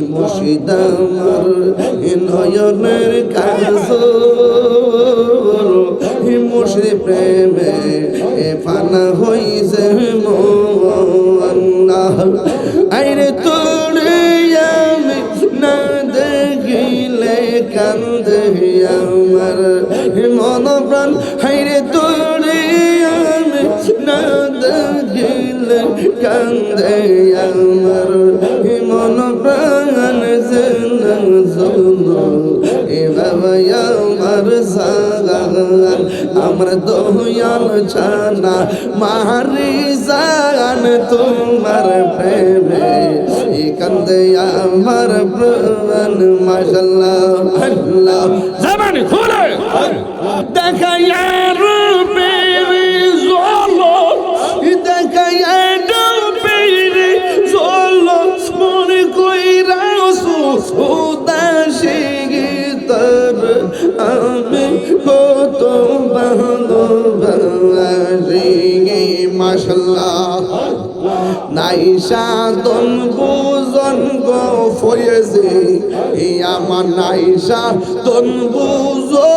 মুর্শিদ আমার নয়নের কাজল মুর্শিদ প্রেমে ফানা হইছে মন আইরে তোরে আমি না দেখিলে কান্দে আমার মন প্রাণ হাইরে তোরে আমি না দেখিলে কান্দে আমার মন প্রাণ এ বাবা আমার সাগান আমার দয়াল ছানা মারি জান তোমার প্রেমে কান্দে আমার প্রাণ মাশাআল্লাহ আল্লাহ জবান খুলে দেখাইয়া রূপের জলো দেখাইয়া রূপের জলো মনে কইরা উদাসী গীতার আমি কত ভালোবাসি মাশাআল্লাহ নাইসা দন বুজন গো ফয়েছে আমার নাইসা দন বুজো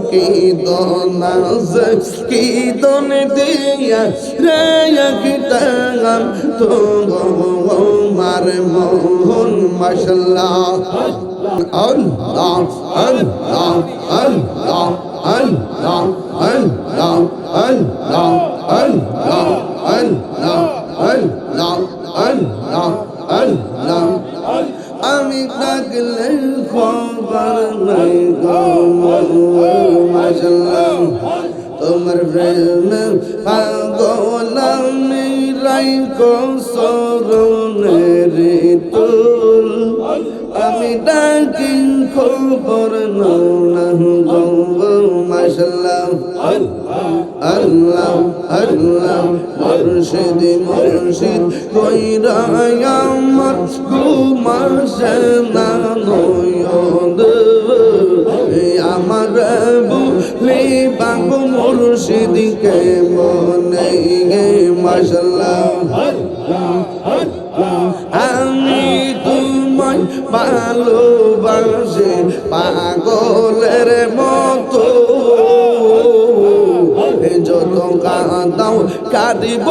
কি দন আছে কি দন দিয়া রে কি টাঙ্গাম তো মার মোহন মাশাআল্লাহ আল্লাহ আল্লাহ আল্লাহ আল্লাহ আল্লাহ আল্লাহ আল্লাহ আল্লাহ আল্লাহ আল্লাহ আল্লাহ আমি ডাকলে খবর নাই গো মাশাআল্লাহ তোমার প্রেম পাগল আমি রাইকো সরণের তুল আমি ডাকি খবর নাও না গো মাশাআল্লাহ আল্লাহ আল্লাহ মুর্শিদ মুর্শিদ কইরা আমার ঘুমাসে না নয়ন আমার বলি বাবু মুর্শিদ কে মনে মাশাআল্লাহ আমি তোমায় ভালোবাসি পাগলের মতো যত কাঁদাও কাঁদিব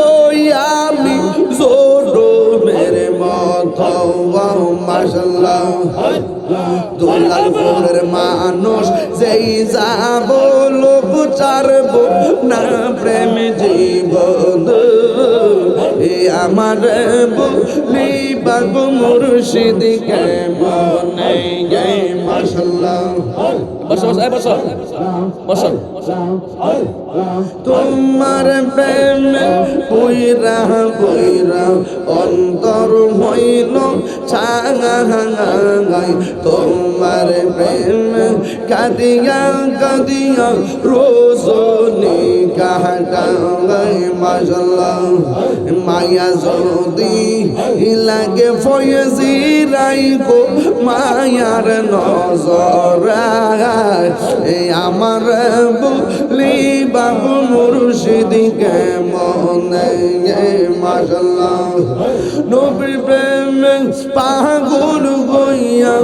আমি জোরের মতো মাশাআল্লাহ দুলালপুরের মানুষ যেই যাব লোক চারব না প্রেম জীবন আমার বলি বাবু মুর্শিদ কে মনে গে মাশাআল্লাহ বসো তোমার প্রেম পুইরা পুইরা অন্তর হইল ছাঙাই তোমার প্রেম কাঁদিয়া কাঁদিয়া রোজনি কাহাই মাশাআল্লাহ মায়া যদি লাগে ফয়েজি রাইকো মায়ার নজর আমার বলি বাবু মুর্শিদ কে মনে মাশাআল্লাহ নবীর প্রেম পাগল হইয়া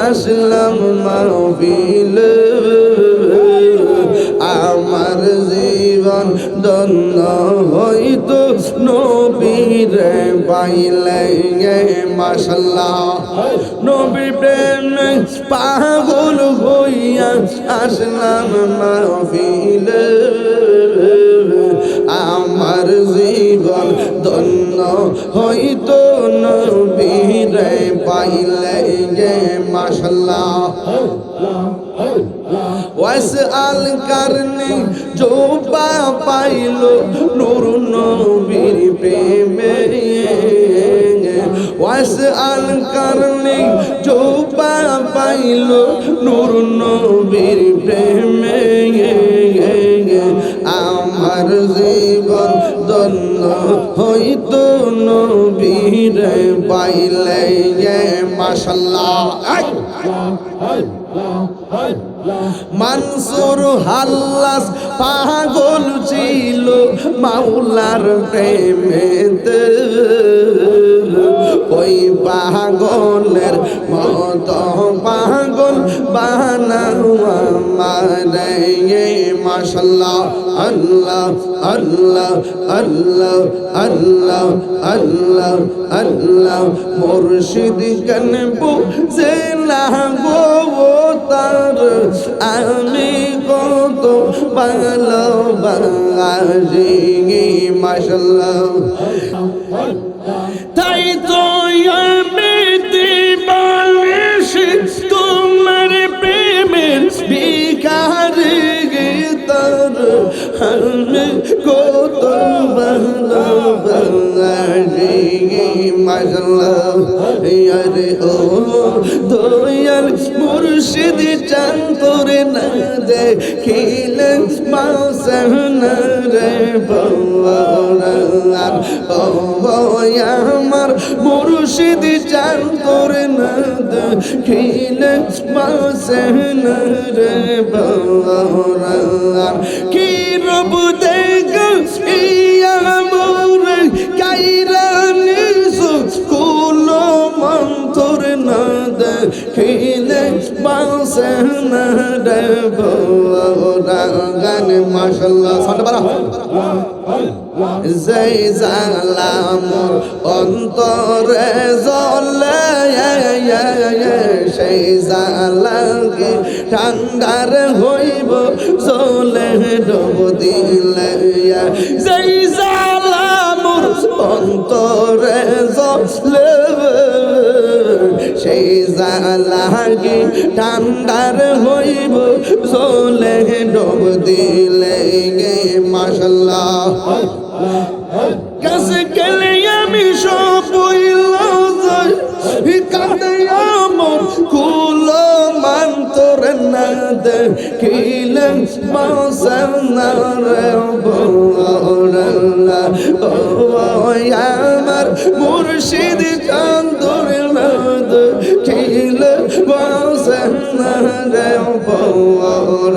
আসলাম মাহফিল আমার জীবন ধন্য হইতো নবীরে পাইলে মাশাআল্লাহ নবী প্রেম পাগল হইয়া আসলাম মাহফিলে আমার জীবন ধন্য হইতো নবীরে পাইলে মাশাআল্লাহ ওয়াসআল করনি जो পাইলো নূর নবীর প্রেমে ওয়াসআল করনি जो পাইলো নূর নবীর প্রেমে আমার জীবন ধন্য হইতো নবীর পাইলে মাশাআল্লাহ মানসুর হাল্লাস পাগল ছিল মাওলার প্রেমেতে, ওই পাগলের মত পাগল বানাও আমারে। মাশাআল্লাহ আল্লাহ আল্লাহ আল্লাহ আল্লাহ আল্লাহ আল্লাহ মুর্শিদ কেন বুঝে না গো তার আমি কত ভালোবাসি। মাশাআল্লাহ তাই তো আমি দিবানিশি তোমার প্রেমের ভিখারি তার আমি কত ভালোবাসি। মাশাআল্লাহ আরে ও দয়াল মুর্শিদ চান তোরে না দেখিলে মাসনা রে বাওয়ার। ও আমার মুর্শিদ চান তোরে না দেখিলে মাসনা রে বাওয়ার। কি রব দেখ ইয়া মোর কাইরা নিসু কুলো মন্তর না দেখিলে মাসনা রে বাওয়ার। মাশাআল্লাহ সান্ডা যেই জালাম অন্তরে জ্বলে সেই জালাকে ঠান্ডার হইব জ্বলে ডুব দিলে। যেই জালাম অন্তরে জ্বলে সেই জালাকে ঠান্ডার হইব জ্বলে ডুব দিলে। মাশাআল্লাহ কাছে গেলে আমি সব কাঁদে আমার কুলো মান্তর না দেখিলে মাসনা রে বাওয়ার। ও আমার মুর্শিদ চাঁদর না দেখিলে মাসনা রে বাওয়ার।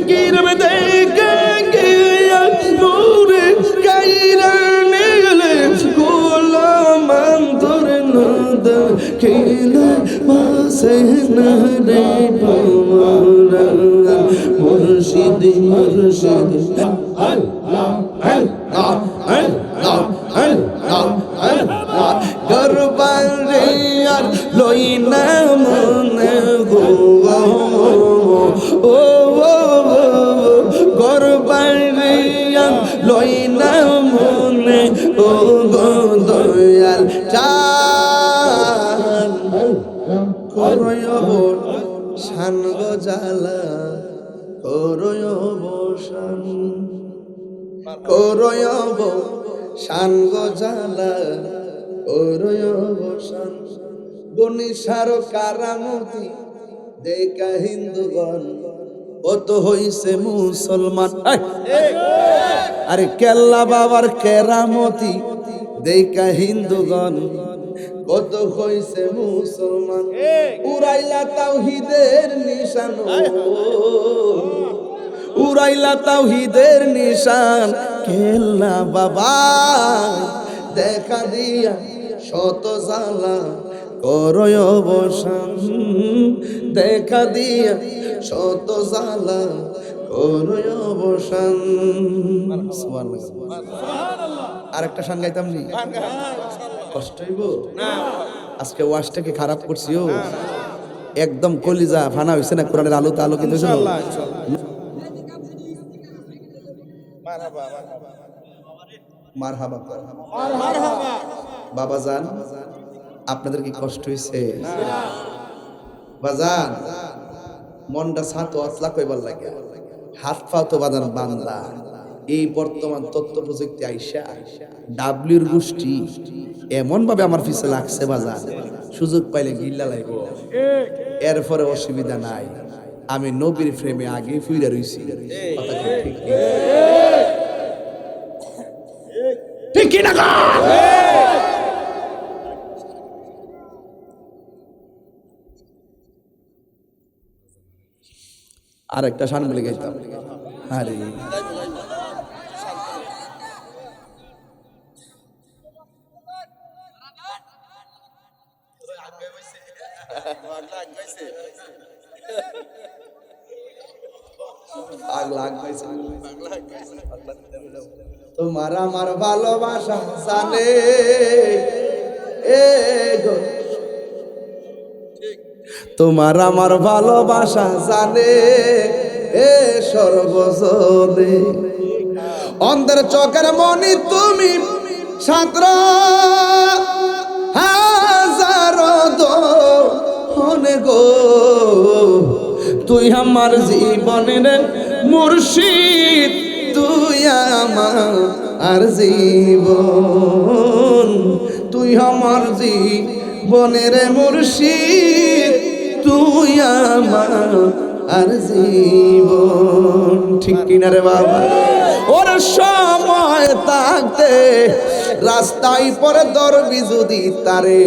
কি রবে দেখে গিয়া মোরে কাইরা নিলে কুলো মান্তর না দেখিলে মাসনা রে বাওয়ার। মুর্শিদ মুর্শিদ গরবারে আর লই না মনে গো ও গরবারে আর লই না মনে ও গো দয়াল চান করয়ব শান গো জালা করয়ব শান করয়ব শান গো জালা করয়ব শান। বনিসার কারামতি দেখা হিন্দুগণ কত হইছে মুসলমান। আরে কেল্লা বাবার কেরামতি দেখা হিন্দুগণ কত হইছে মুসলমান। উড়াইলা তাওহীদের নিশান, উড়াইলা তাওহীদের নিশান। কেল্লা বাবা দেখা দিয়া শত জ্বালা করয় অবসান, দেখা দিয়া শত জ্বালা করয় অবসান। আরেকটা শান গাইতাম নি, কষ্ট হইব আজকে ওয়াজটা কি খারাপ করছিও? একদম কলিজা ফানা হইছে না কোরআনের আলোতে আলোকিত হইছে। মারহাবা মারহাবা। বাবা জান আপনাদের কি কষ্ট হইছে? বাজান মনটা সাতো আসলা কইবার লাগে, হাত পা তো বাজান বান্দা। এই বর্তমান তথ্য প্রযুক্তি আইসা ডাব্লিউর গোষ্ঠী এমন ভাবে আমার পিছে লাগছে বাজান, সুযোগ পাইলে গিল্লা লাইব। এরপরে অসুবিধা নাই, আমি নবীর ফ্রেমে আগে ফিরে রইছি। ঠিক কি না? আর একটা শান বলে গেছিলাম। আরে তোমার আমার ভালোবাসা জানে এ গো, তোমার আমার ভালোবাসা জানে এ সর্বজনে, অন্ধের চোখের মনি তুমি ছাত্র হাজারো দোনে গো, তুই আমার জীবনের মুর্শিদ, তুই আমার আর জীবন, তুই আমার জীবনের মুর্শিদ, তুই আমার আর জীবন। ঠিক কিনা রে বাবা? ওর সময় থাকতে রাস্তায় পরে দরবি যদি তারে,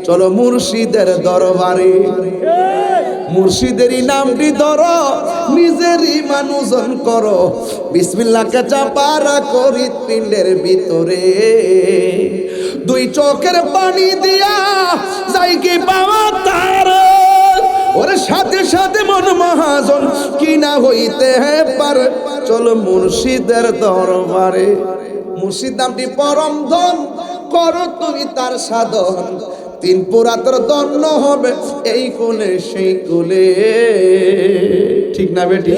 চলো মুর্শিদের দরবারে, মুর্শিদেরই নামটি ধরো, নিজেরই মানুষজন করো, বিসমিল্লাহকে চাপারা করি পিণ্ডের ভিতরে, দুই চোখের পানি দিয়া যাই কি পাওয়া তার, ওর সাথে সাথে মন মহাজন কিনা হইতে পারে, চলো মুর্শিদের দরবারে, মুর্শিদ নামটি পরম ধন, করো তুমি তার সাধন, তিন পুরাতর দন্য হবে এই কুলে সেই কুলে। ঠিক না বেটি?